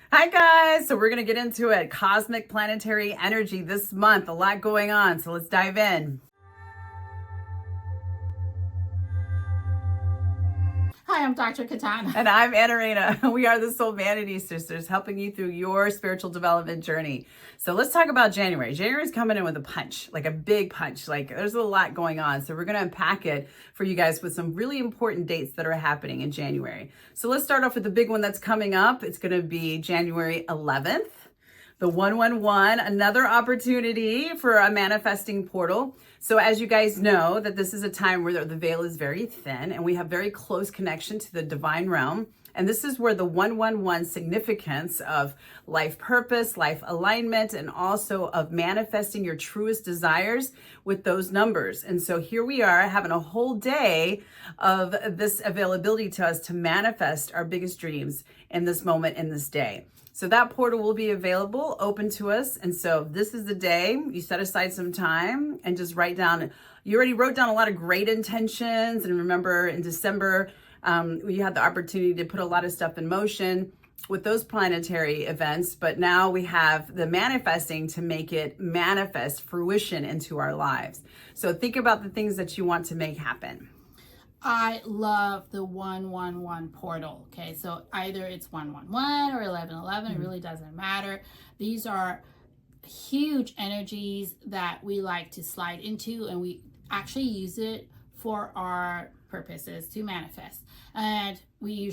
Hi guys, so we're going to get into it. Cosmic planetary energy this month, a lot going on, so let's dive in. Hi, I'm Dr. Katana. And I'm Anarena. We are the Soulmanity Sisters, helping you through your spiritual development journey. So let's talk about January. January's coming in with a punch, like a big punch. Like there's a lot going on. So we're going to unpack it for you guys with some really important dates that are happening in January. So let's start off with the big one that's coming up. It's going to be January 11th. The 111, another opportunity for a manifesting portal. So as you guys know, that this is a time where the veil is very thin and we have very close connection to the divine realm. And this is where the 111 significance of life purpose, life alignment, and also of manifesting your truest desires with those numbers. And so here we are having a whole day of this availability to us to manifest our biggest dreams in this moment, in this day. So that portal will be available, open to us. And so this is the day you set aside some time and just write down. You already wrote down a lot of great intentions. And remember in December, we had the opportunity to put a lot of stuff in motion with those planetary events. But now we have the manifesting to make it manifest fruition into our lives. So think about the things that you want to make happen. I love the 111 portal. Okay, so either it's 111 or 1111, it really doesn't matter. These are huge energies that we like to slide into, and we actually use it for our purposes to manifest. And we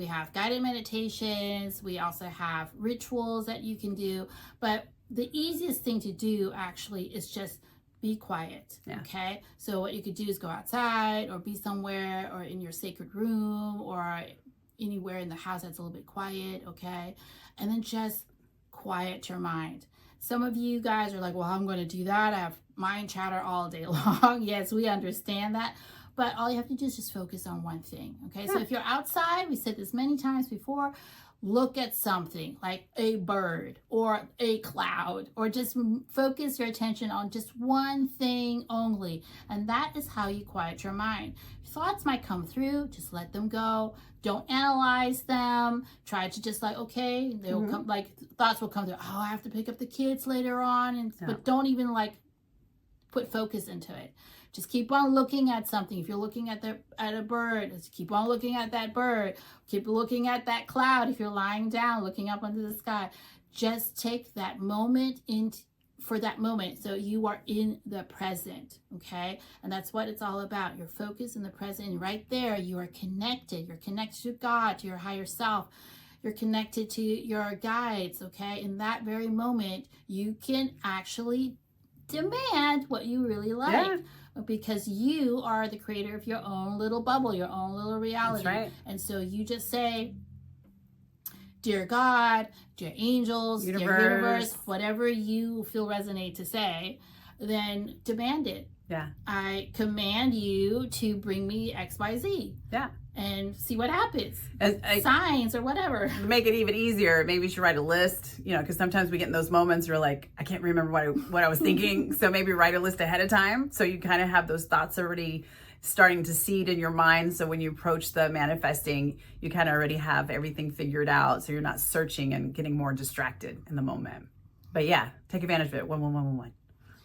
have guided meditations, we also have rituals that you can do, but the easiest thing to do actually is just be quiet. Okay, so what you could do is go outside or be somewhere or in your sacred room or anywhere in the house that's a little bit quiet. Okay, and then just quiet your mind. Some of you guys are like, well, I'm going to do that. I have mind chatter all day long. Yes, we understand that, but all you have to do is just focus on one thing. Okay, so if you're outside, we said this many times before, look at something like a bird or a cloud, or just focus your attention on just one thing only. And that is how you quiet your mind. Thoughts might come through, just let them go. Don't analyze them. Try to just okay, they'll come, thoughts will come through. Oh, I have to pick up the kids later on. But don't even put focus into it. Just keep on looking at something. If you're looking at a bird, just keep on looking at that bird. Keep looking at that cloud. If you're lying down, looking up into the sky, just take that moment for that moment. So you are in the present, okay? And that's what it's all about. Your focus in the present. And right there, you are connected. You're connected to God, to your higher self. You're connected to your guides, okay? In that very moment, you can actually demand what you really like. Yeah. Because you are the creator of your own little bubble, your own little reality. That's right. And so you just say, dear God, dear angels, dear universe, whatever you feel resonate to say, then demand it. Yeah. I command you to bring me XYZ. Yeah. And see what happens. Signs or whatever. Make it even easier. Maybe you should write a list, because sometimes we get in those moments where I can't remember what I was thinking. So maybe write a list ahead of time. So you kind of have those thoughts already starting to seed in your mind. So when you approach the manifesting, you kind of already have everything figured out. So you're not searching and getting more distracted in the moment. But yeah, take advantage of it. 1111.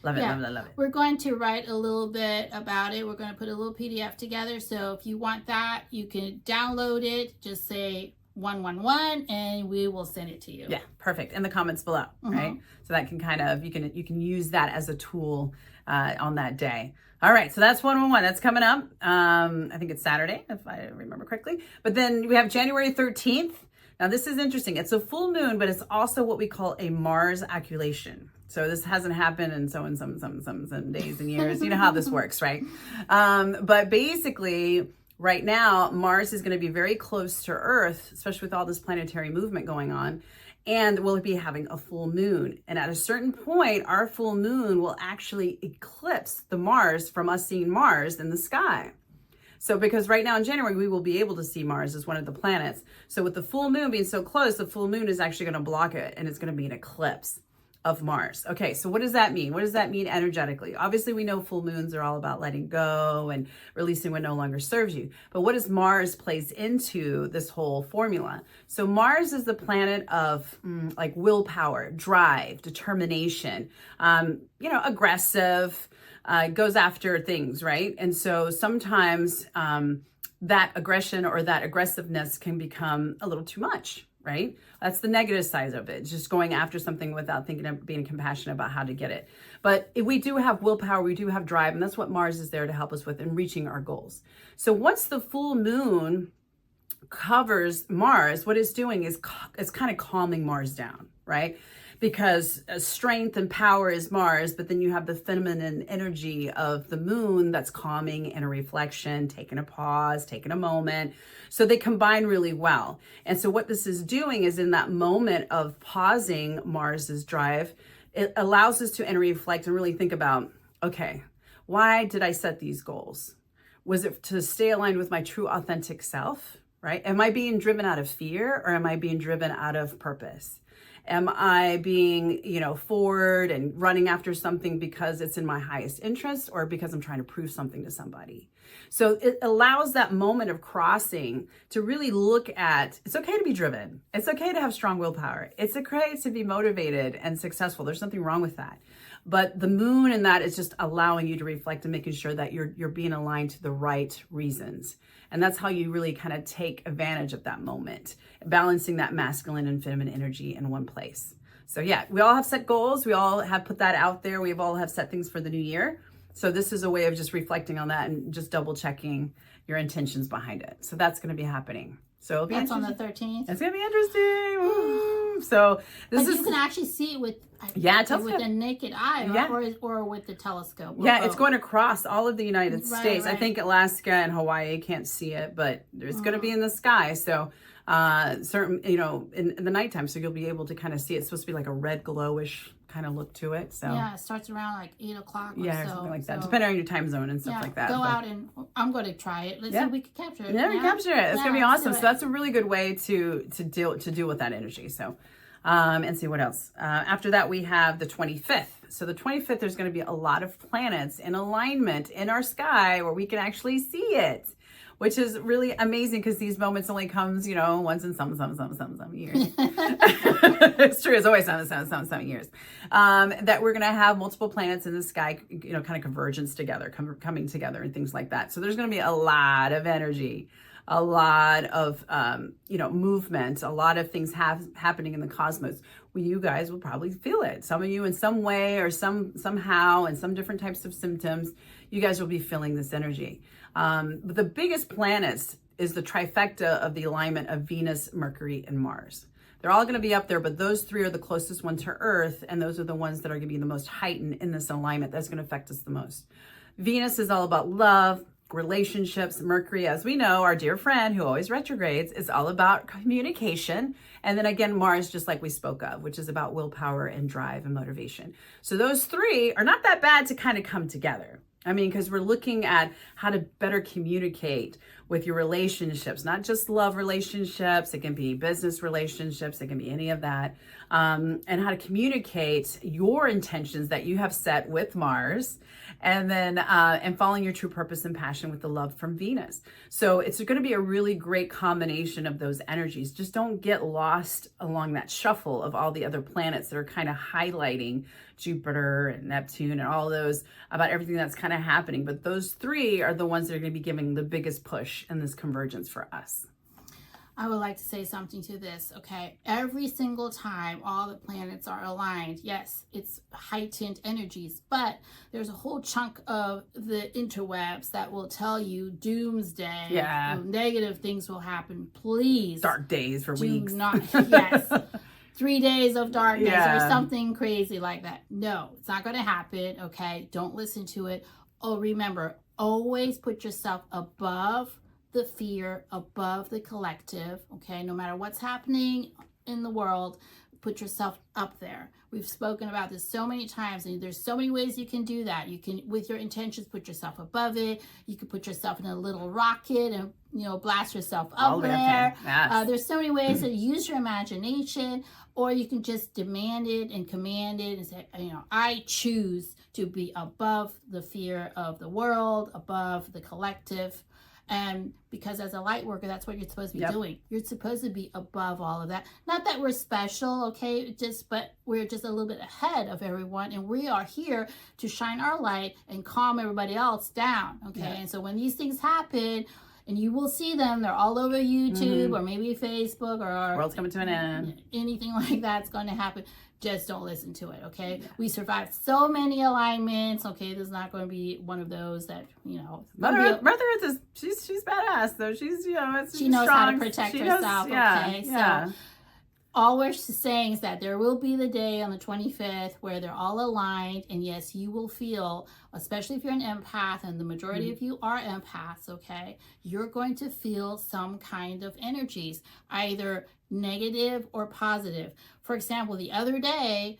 Love it, love it, love it. We're going to write a little bit about it. We're going to put a little PDF together. So if you want that, you can download it. Just say 111 and we will send it to you. Yeah, perfect. In the comments below, right? So that can kind of, you can use that as a tool on that day. All right, so that's 111. That's coming up. I think it's Saturday, if I remember correctly. But then we have January 13th. Now this is interesting. It's a full moon, but it's also what we call a Mars Occultation. So this hasn't happened in some days and years. You know how this works, right? But basically, right now, Mars is going to be very close to Earth, especially with all this planetary movement going on. And we'll be having a full moon. And at a certain point, our full moon will actually eclipse the Mars from us seeing Mars in the sky. So because right now in January, we will be able to see Mars as one of the planets. So with the full moon being so close, the full moon is actually going to block it and it's going to be an eclipse. of Mars. Okay, so what does that mean? What does that mean energetically? Obviously, we know full moons are all about letting go and releasing what no longer serves you. But what does Mars plays into this whole formula? So Mars is the planet of like willpower, drive, determination, aggressive, goes after things, right? And so sometimes that aggression or that aggressiveness can become a little too much, right? That's the negative side of it. It's just going after something without thinking of being compassionate about how to get it. But if we do have willpower, we do have drive, and that's what Mars is there to help us with in reaching our goals. So once the full moon covers Mars, what it's doing is it's kind of calming Mars down, right? Because strength and power is Mars, but then you have the feminine energy of the moon that's calming and a reflection, taking a pause, taking a moment. So they combine really well. And so what this is doing is in that moment of pausing Mars's drive, it allows us to enter, reflect, and really think about, okay, why did I set these goals? Was it to stay aligned with my true authentic self, right? Am I being driven out of fear, or am I being driven out of purpose? Am I being, forward and running after something because it's in my highest interest, or because I'm trying to prove something to somebody? So it allows that moment of crossing to really look at, it's okay to be driven. It's okay to have strong willpower. It's okay to be motivated and successful. There's nothing wrong with that. But the moon in that is just allowing you to reflect and making sure that you're being aligned to the right reasons. And that's how you really kind of take advantage of that moment, balancing that masculine and feminine energy in one place. So yeah, we all have set goals. We all have put that out there. We all have set things for the new year. So this is a way of just reflecting on that and just double checking your intentions behind it. So that's going to be happening. So it'll be that's on the 13th. It's going to be interesting. Ooh. So this is, you can actually see it with a naked eye, or with the telescope. Yeah, it's going across all of the United States. Right. I think Alaska and Hawaii can't see it, but it's going to be in the sky. So certain, in the nighttime, so you'll be able to kind of see it. It's supposed to be like a red glowish kind of look to it. So yeah, it starts around like 8 o'clock or or something like that, depending on your time zone and stuff like that. Go out and I'm going to try it. Let's see if we can capture it. Yeah, we capture it. It's going to be awesome. So that's a really good way to deal with that energy. So and see what else. After that, we have the 25th. So the 25th, there's going to be a lot of planets in alignment in our sky where we can actually see it, which is really amazing because these moments only comes, once in some years. It's true. It's always some years. That we're going to have multiple planets in the sky, kind of convergence together, coming together and things like that. So there's going to be a lot of energy, a lot of, movement, a lot of things happening in the cosmos. Well, you guys will probably feel it. Some of you in some way or somehow and some different types of symptoms, you guys will be feeling this energy. But the biggest planets is the trifecta of the alignment of Venus, Mercury, and Mars. They're all going to be up there, but those three are the closest one to Earth, and those are the ones that are going to be the most heightened in this alignment. That's going to affect us the most. Venus is all about love, relationships. Mercury, as we know, our dear friend who always retrogrades, is all about communication. And then again, Mars, just like we spoke of, which is about willpower and drive and motivation. So those three are not that bad to kind of come together. Because we're looking at how to better communicate with your relationships, not just love relationships. It can be business relationships. It can be any of that. And how to communicate your intentions that you have set with Mars, and then and following your true purpose and passion with the love from Venus. So it's going to be a really great combination of those energies. Just don't get lost along that shuffle of all the other planets that are kind of highlighting Jupiter and Neptune and all those, about everything that's kind of happening. But those three are the ones that are going to be giving the biggest push in this convergence for us. I would like to say something to this, okay? Every single time all the planets are aligned, yes, it's heightened energies, but there's a whole chunk of the interwebs that will tell you doomsday, negative things will happen. Please. Dark days for weeks. Yes. 3 days of darkness or something crazy like that. No, it's not going to happen, okay? Don't listen to it. Oh, remember, always put yourself above the fear, above the collective, okay? No matter what's happening in the world, put yourself up there. We've spoken about this so many times, and there's so many ways you can do that. You can, with your intentions, put yourself above it. You can put yourself in a little rocket and, blast yourself up there. Yes. There's so many ways to use your imagination, or you can just demand it and command it and say, I choose to be above the fear of the world, above the collective. And because as a light worker, that's what you're supposed to be doing. You're supposed to be above all of that. Not that we're special, okay? But we're just a little bit ahead of everyone. And we are here to shine our light and calm everybody else down, okay? Yeah. And so when these things happen, and you will see them, they're all over YouTube or maybe Facebook or world's coming to an end. Anything like that's going to happen. Just don't listen to it, okay? Yeah. We survived so many alignments, okay? There's not going to be one of those that, Mother Earth is, she's badass, though. She's, she knows strong. How to protect herself, okay? Yeah. So all we're saying is that there will be the day on the 25th where they're all aligned, and yes, you will feel, especially if you're an empath, and the majority of you are empaths, okay? You're going to feel some kind of energies, either negative or positive. For example, the other day,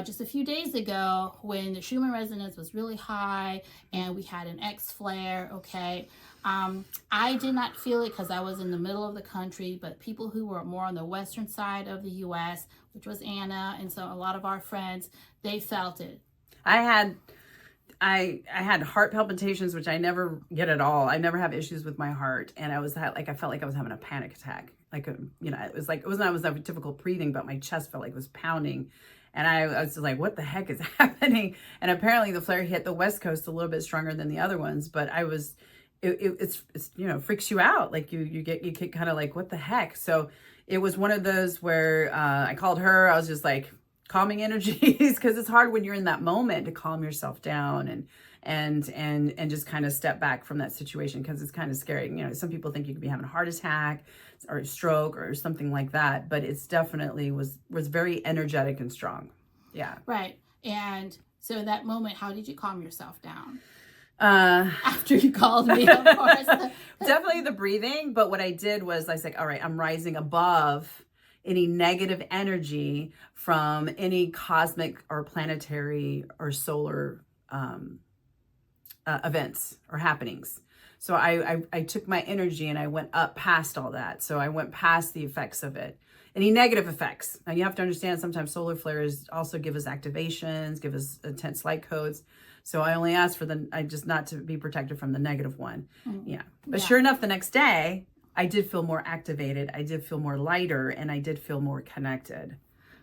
just a few days ago, when the Schumann resonance was really high and we had an X flare, okay, I did not feel it because I was in the middle of the country, but people who were more on the western side of the U.S., which was Anna, and so a lot of our friends, they felt it. I had heart palpitations, which I never get at all. I never have issues with my heart, and I felt like I was having a panic attack. It wasn't a typical breathing, but my chest felt like it was pounding. And I was just like, what the heck is happening? And apparently the flare hit the West Coast a little bit stronger than the other ones, but it's freaks you out. Like you get kind of like, what the heck? So it was one of those where I called her. I was just like, calming energies, because it's hard when you're in that moment to calm yourself down and just kind of step back from that situation, because it's kind of scary. Some people think you could be having a heart attack or a stroke or something like that, but it's definitely was very energetic and strong. Yeah. Right. And so in that moment, how did you calm yourself down? After you called me, of course. Definitely the breathing. But what I did was I said, all right, I'm rising above any negative energy from any cosmic or planetary or solar events or happenings. So I took my energy and I went up past all that. So I went past the effects of it. Any negative effects. Now you have to understand, sometimes solar flares also give us activations, give us intense light codes. So I only asked for just not to be protected from the negative one. Yeah. But sure enough, the next day, I did feel more activated. I did feel more lighter, and I did feel more connected.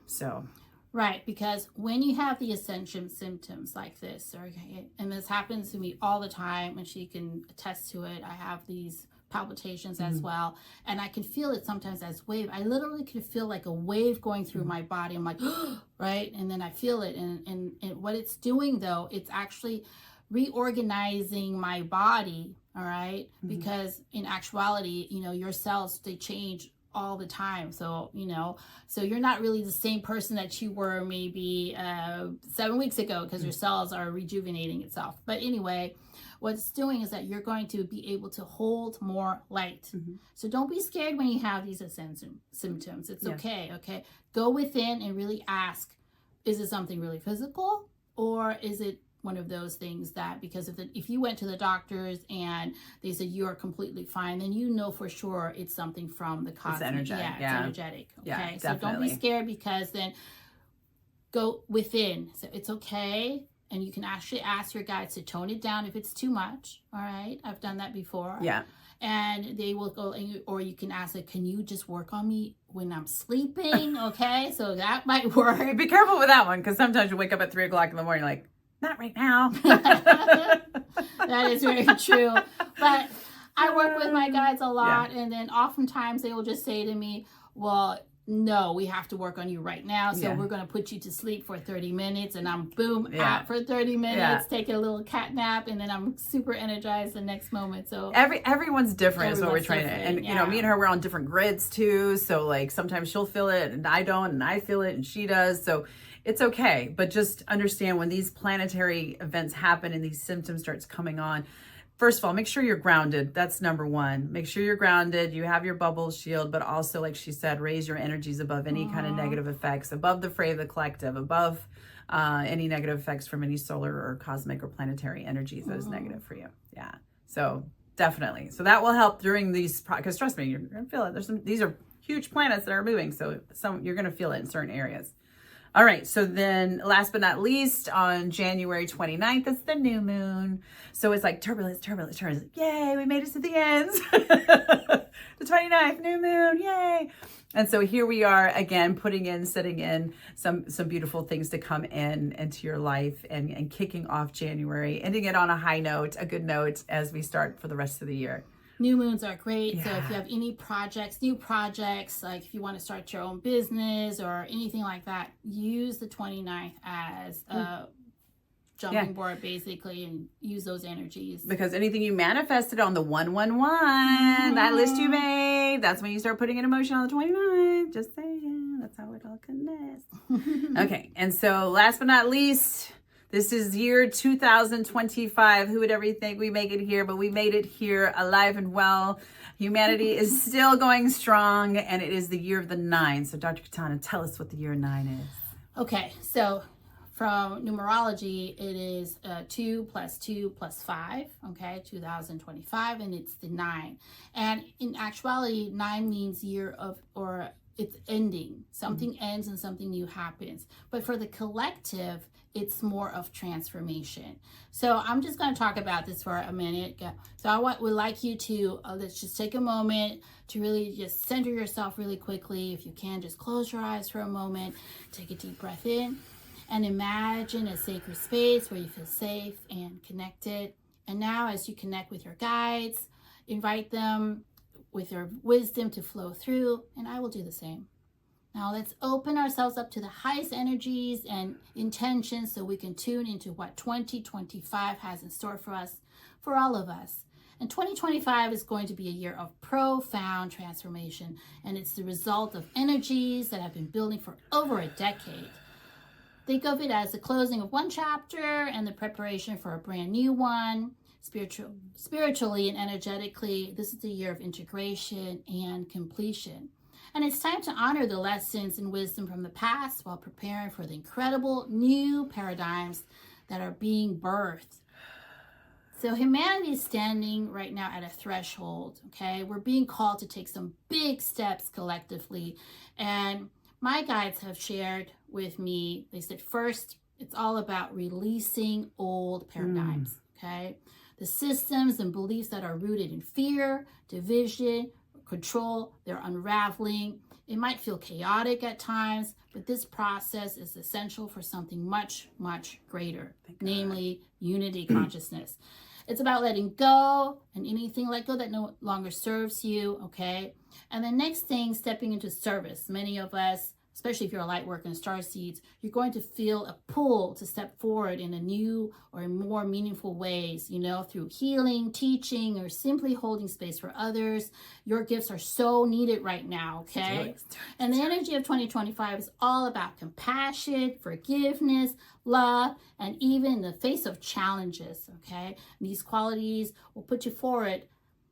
So. Right, because when you have the ascension symptoms like this, okay, and this happens to me all the time, and she can attest to it. I have these palpitations as well, and I can feel it sometimes as wave. I literally can feel like a wave going through my body. I'm like, right, and then I feel it, and what it's doing though, it's actually reorganizing my body. All right, because in actuality, your cells, they change all the time. So, so you're not really the same person that you were maybe 7 weeks ago, because your cells are rejuvenating itself. But anyway, what it's doing is that you're going to be able to hold more light. So don't be scared when you have these ascension symptoms. It's okay. Go within and really ask, is it something really physical, or is it one of those things that, because if you went to the doctors and they said you are completely fine, then for sure it's something from the cosmic. It's energetic. It's energetic. Okay, yeah, so don't be scared, because then go within. So it's okay, and you can actually ask your guides to tone it down if it's too much. All right, I've done that before. Yeah. And they will go, or you can ask it, can you just work on me when I'm sleeping? Okay, so that might work. Be careful with that one, because sometimes you wake up at 3 o'clock in the morning like, not right now. That is very true. But I work with my guides a lot, and then oftentimes they will just say to me, well, no, we have to work on you right now. So we're going to put you to sleep for 30 minutes, and I'm out for 30 minutes, taking a little cat nap, and then I'm super energized the next moment. So everyone's different is what we're trying to, and me and her, we're on different grids too. So like sometimes she'll feel it and I don't, and I feel it and she does. So it's okay. But just understand, when these planetary events happen and these symptoms starts coming on, first of all, make sure you're grounded. That's number one. Make sure you're grounded. You have your bubble shield, but also, like she said, raise your energies above any kind of negative effects, above the fray of the collective, above any negative effects from any solar or cosmic or planetary energies that is negative for you. Yeah. So definitely. So that will help during these, because trust me, you're going to feel it. These are huge planets that are moving. So you're going to feel it in certain areas. All right, so then last but not least, on January 29th, it's the new moon. So it's like turbulence. Yay, we made it to the end. The 29th, new moon, yay. And so here we are again, setting in some beautiful things to come into your life and kicking off January, ending it on a high note, a good note as we start for the rest of the year. New moons are great. Yeah. So if you have any new projects, like if you want to start your own business or anything like that, use the 29th as a jumping board, basically, and use those energies. Because anything you manifested on the 111, that list you made, that's when you start putting in emotion on the 29th. Just saying. That's how it all connects. Okay. And so last but not least, this is year 2025. Who would ever think we make it here? But we made it here alive and well. Humanity is still going strong, and it is the year of the 9. So Dr. Katana, tell us what the year 9 is. Okay, so from numerology, it is 2 + 2 + 5, okay, 2025, and it's the 9. And in actuality, 9 means year of, or it's ending. Something ends and something new happens. But for the collective, it's more of transformation. So I'm just going to talk about this for a minute. So I would like you to, let's just take a moment to really just center yourself really quickly. If you can, just close your eyes for a moment, take a deep breath in, and imagine a sacred space where you feel safe and connected. And now as you connect with your guides, invite them with your wisdom to flow through, and I will do the same. Now let's open ourselves up to the highest energies and intentions so we can tune into what 2025 has in store for us, for all of us. And 2025 is going to be a year of profound transformation, and it's the result of energies that have been building for over a decade. Think of it as the closing of one chapter and the preparation for a brand new one. Spiritually and energetically, this is the year of integration and completion. And it's time to honor the lessons and wisdom from the past while preparing for the incredible new paradigms that are being birthed. So humanity is standing right now at a threshold, okay? We're being called to take some big steps collectively. And my guides have shared with me, they said, first, it's all about releasing old paradigms, okay? The systems and beliefs that are rooted in fear, division, control, they're unraveling. It might feel chaotic at times, but this process is essential for something much, much greater, namely unity consciousness. It's about letting go and anything let go that no longer serves you, okay? And the next thing, stepping into service. Many of us, especially if you're a light worker in starseeds, you're going to feel a pull to step forward in a new or in more meaningful ways, through healing, teaching, or simply holding space for others. Your gifts are so needed right now, okay? And the energy of 2025 is all about compassion, forgiveness, love, and even in the face of challenges, okay? And these qualities will put you forward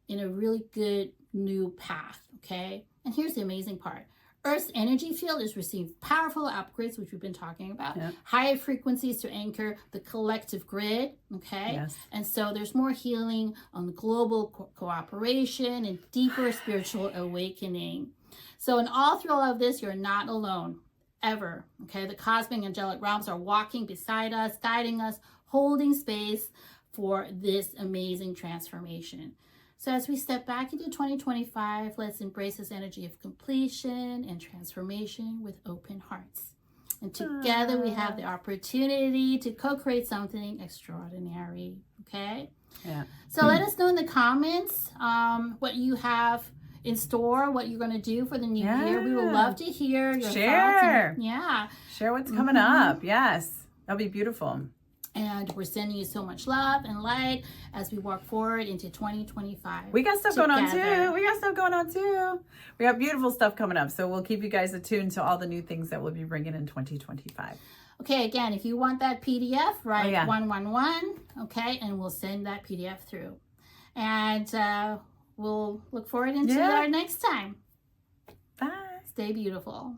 in a really good new path, okay? And here's the amazing part. Earth's energy field is receiving powerful upgrades, which we've been talking about, higher frequencies to anchor the collective grid, okay? Yes. And so there's more healing on the global cooperation and deeper spiritual awakening. So in all through all of this, you're not alone, ever, okay? The cosmic angelic realms are walking beside us, guiding us, holding space for this amazing transformation. So as we step back into 2025, let's embrace this energy of completion and transformation with open hearts. And together we have the opportunity to co-create something extraordinary, okay? Yeah. So let us know in the comments what you have in store, what you're going to do for the new year. We would love to hear your thoughts. Share what's coming up. Yes, that'll be beautiful. And we're sending you so much love and light as we walk forward into 2025. We got stuff going on too. We got beautiful stuff coming up. So we'll keep you guys attuned to all the new things that we'll be bringing in 2025. Okay, again, if you want that PDF, write 111, okay, and we'll send that PDF through. And we'll look forward into our next time. Bye. Stay beautiful.